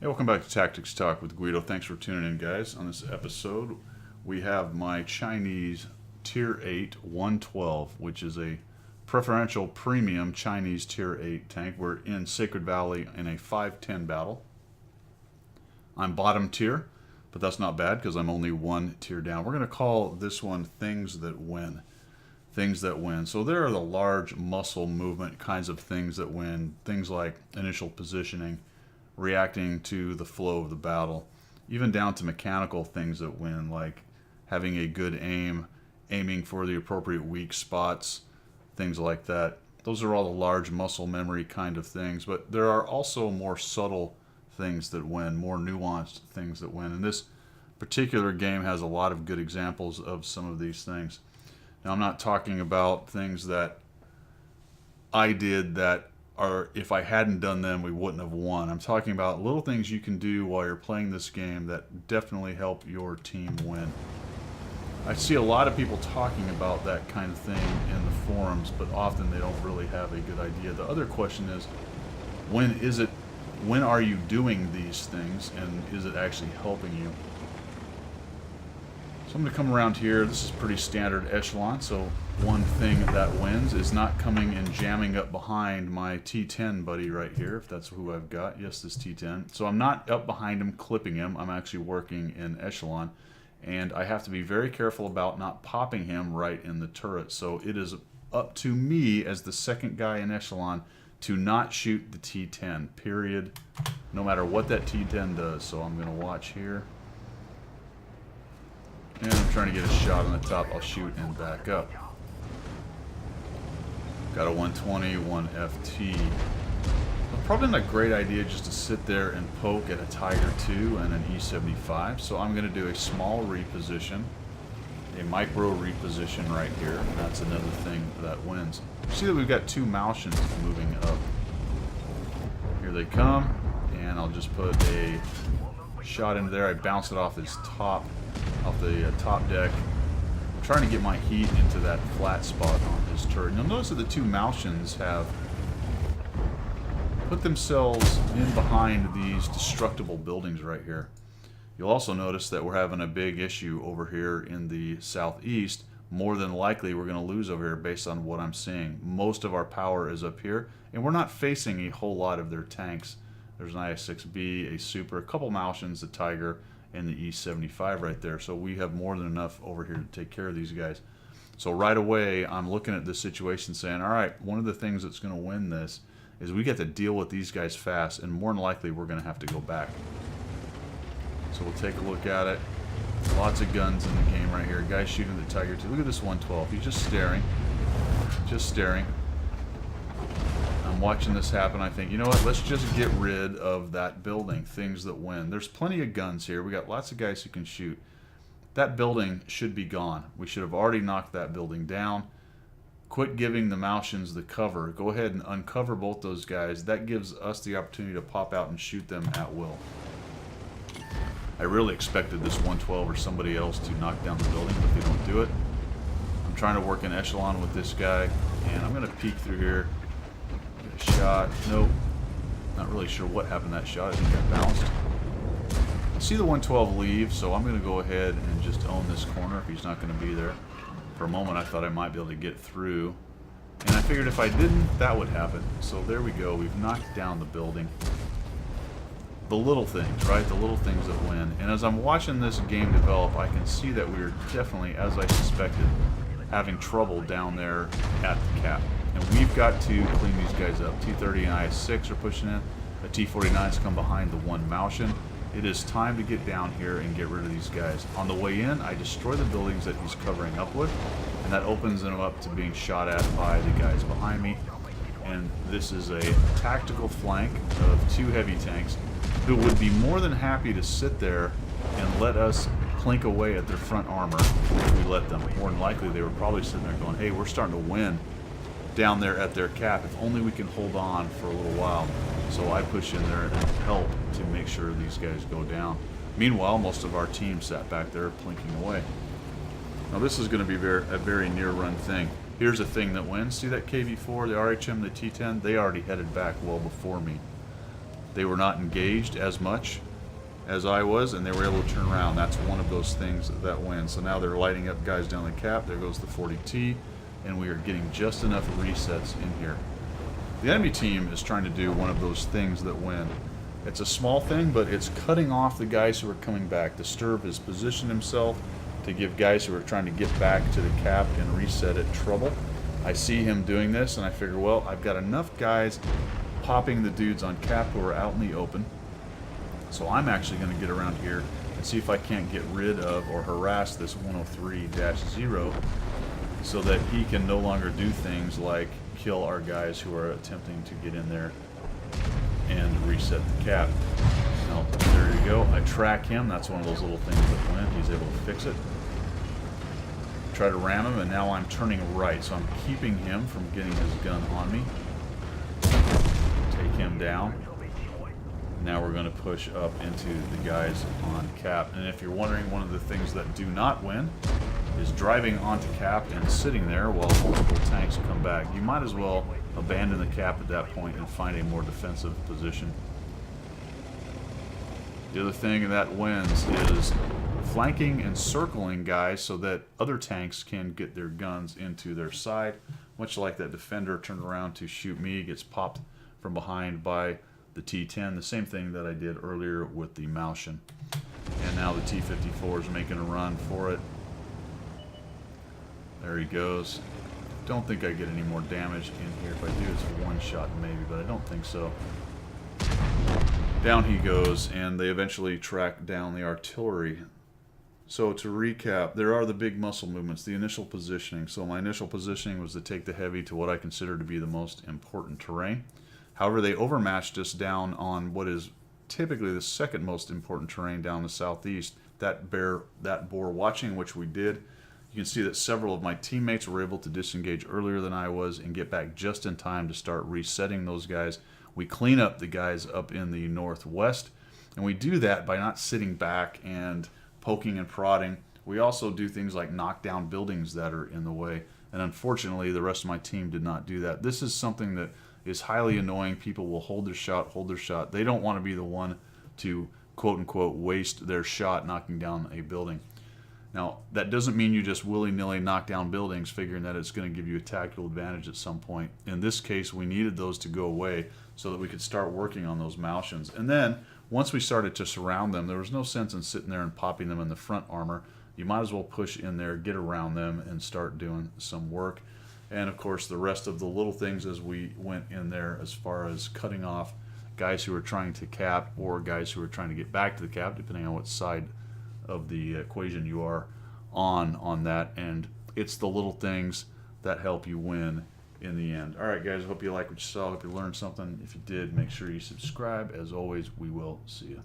Hey, welcome back to Tactics Talk with Guido. Thanks for tuning in, guys. On this episode, we have my Chinese Tier 8 112, which is a preferential premium Chinese Tier 8 tank. We're in Sacred Valley in a 5-10 battle. I'm bottom tier, but that's not bad because I'm only one tier down. We're going to call this one Things That Win. Things that win. So there are the large muscle movement kinds of things that win. Things like initial positioning, reacting to the flow of the battle, even down to mechanical things that win, like having a good aim, aiming for the appropriate weak spots, things like that. Those are all the large muscle memory kind of things, but there are also more subtle things that win, more nuanced things that win. And this particular game has a lot of good examples of some of these things. Now, I'm not talking about things that I did that are, if I hadn't done them, we wouldn't have won. I'm talking about little things you can do while you're playing this game that definitely help your team win. I see a lot of people talking about that kind of thing in the forums, but often they don't really have a good idea. The other question is, when are you doing these things, and is it actually helping you? So I'm going to come around here. This is pretty standard echelon, so one thing that wins is not coming and jamming up behind my T10 buddy right here, if that's who I've got. Yes, this T10. So I'm not up behind him, clipping him. I'm actually working in echelon, and I have to be very careful about not popping him right in the turret. So it is up to me as the second guy in echelon to not shoot the T10, period, no matter what that T10 does. So I'm going to watch here. And I'm trying to get a shot on the top. I'll shoot and back up. Got a 120, 1 FT. Probably not a great idea just to sit there and poke at a Tiger 2 and an E75. So I'm going to do a small reposition, a micro reposition right here. And that's another thing that wins. See that we've got two Malshans moving up. Here they come. And I'll just put a shot into there. I bounce it off his top. Off the top deck. I'm trying to get my heat into that flat spot on his turret. You'll notice that the two Malshans have put themselves in behind these destructible buildings right here. You'll also notice that we're having a big issue over here in the southeast. More than likely we're going to lose over here based on what I'm seeing. Most of our power is up here, and we're not facing a whole lot of their tanks. There's an IS-6B, a Super, a couple Malshans, a Tiger, and the E75 right there. So we have more than enough over here to take care of these guys. So right away, I'm looking at this situation saying, all right, one of the things that's going to win this is we get to deal with these guys fast, and more than likely we're going to have to go back. So we'll take a look at it. Lots of guns in the game right here. Guys shooting the Tiger 2. Look at this 112. He's just staring. Just staring. I'm watching this happen. I think, you know what, let's just get rid of that building. Things that win. There's plenty of guns here. We got lots of guys who can shoot. That building should be gone. We should have already knocked that building down. Quit giving the Malshans the cover. Go ahead and uncover both those guys. That gives us the opportunity to pop out and shoot them at will. I really expected this 112 or somebody else to knock down the building, but they don't do it. I'm trying to work an echelon with this guy, and I'm going to peek through here. Shot. Nope. Not really sure what happened to that shot. I think I bounced. I see the 112 leave, so I'm going to go ahead and just own this corner if he's not going to be there. For a moment, I thought I might be able to get through. And I figured if I didn't, that would happen. So there we go. We've knocked down the building. The little things, right? The little things that win. And as I'm watching this game develop, I can see that we're definitely, as I suspected, having trouble down there at the cap. And we've got to clean these guys up. T30 and IS-6 are pushing in. The T49's come behind the one Malshan. It is time to get down here and get rid of these guys. On the way in, I destroy the buildings that he's covering up with, and that opens him up to being shot at by the guys behind me. And this is a tactical flank of two heavy tanks who would be more than happy to sit there and let us clink away at their front armor if we let them. More than likely, they were probably sitting there going, hey, we're starting to win down there at their cap. If only we can hold on for a little while. So I push in there and help to make sure these guys go down. Meanwhile, most of our team sat back there plinking away. Now this is going to be a very near-run thing. Here's a thing that wins. See that KV-4, the RHM, the T-10? They already headed back well before me. they were not engaged as much as I was, and they were able to turn around. That's one of those things that wins. So now they're lighting up guys down the cap. There goes the 40T, and we are getting just enough resets in here. The enemy team is trying to do one of those things that win. It's a small thing, but it's cutting off the guys who are coming back. Disturb has positioned himself to give guys who are trying to get back to the cap and reset it trouble. I see him doing this, and I figure, well, I've got enough guys popping the dudes on cap who are out in the open. So I'm actually going to get around here and see if I can't get rid of or harass this 103-0 so that he can no longer do things like kill our guys who are attempting to get in there and reset the cap. Now, there you go. I track him. That's one of those little things that went. He's able to fix it. Try to ram him, and now I'm turning right, so I'm keeping him from getting his gun on me. Take him down. Now we're going to push up into the guys on cap. And if you're wondering, one of the things that do not win is driving onto cap and sitting there while multiple tanks come back. You might as well abandon the cap at that point and find a more defensive position. The other thing that wins is flanking and circling guys so that other tanks can get their guns into their side. Much like that defender turned around to shoot me, gets popped from behind by the T-10, the same thing that I did earlier with the Malshin. And now the T-54 is making a run for it. There he goes. Don't think I get any more damage in here. If I do, it's one shot maybe, but I don't think so. Down he goes, and they eventually track down the artillery. So to recap, there are the big muscle movements, the initial positioning. So my initial positioning was to take the heavy to what I consider to be the most important terrain. However, they overmatched us down on what is typically the second most important terrain down the southeast. That bore watching, which we did. You can see that several of my teammates were able to disengage earlier than I was and get back just in time to start resetting those guys. We clean up the guys up in the northwest, and we do that by not sitting back and poking and prodding. We also do things like knock down buildings that are in the way, and unfortunately the rest of my team did not do that. This is something that is highly annoying. People will hold their shot. They don't want to be the one to quote-unquote waste their shot knocking down a building. Now, that doesn't mean you just willy-nilly knock down buildings figuring that it's going to give you a tactical advantage at some point. In this case, we needed those to go away so that we could start working on those Malshins. And then, once we started to surround them, there was no sense in sitting there and popping them in the front armor. You might as well push in there, get around them, and start doing some work. And of course, the rest of the little things as we went in there as far as cutting off guys who are trying to cap or guys who are trying to get back to the cap, depending on what side of the equation you are on that. And it's the little things that help you win in the end. All right, guys, I hope you like what you saw. I hope you learned something. If you did, make sure you subscribe. As always, we will see you.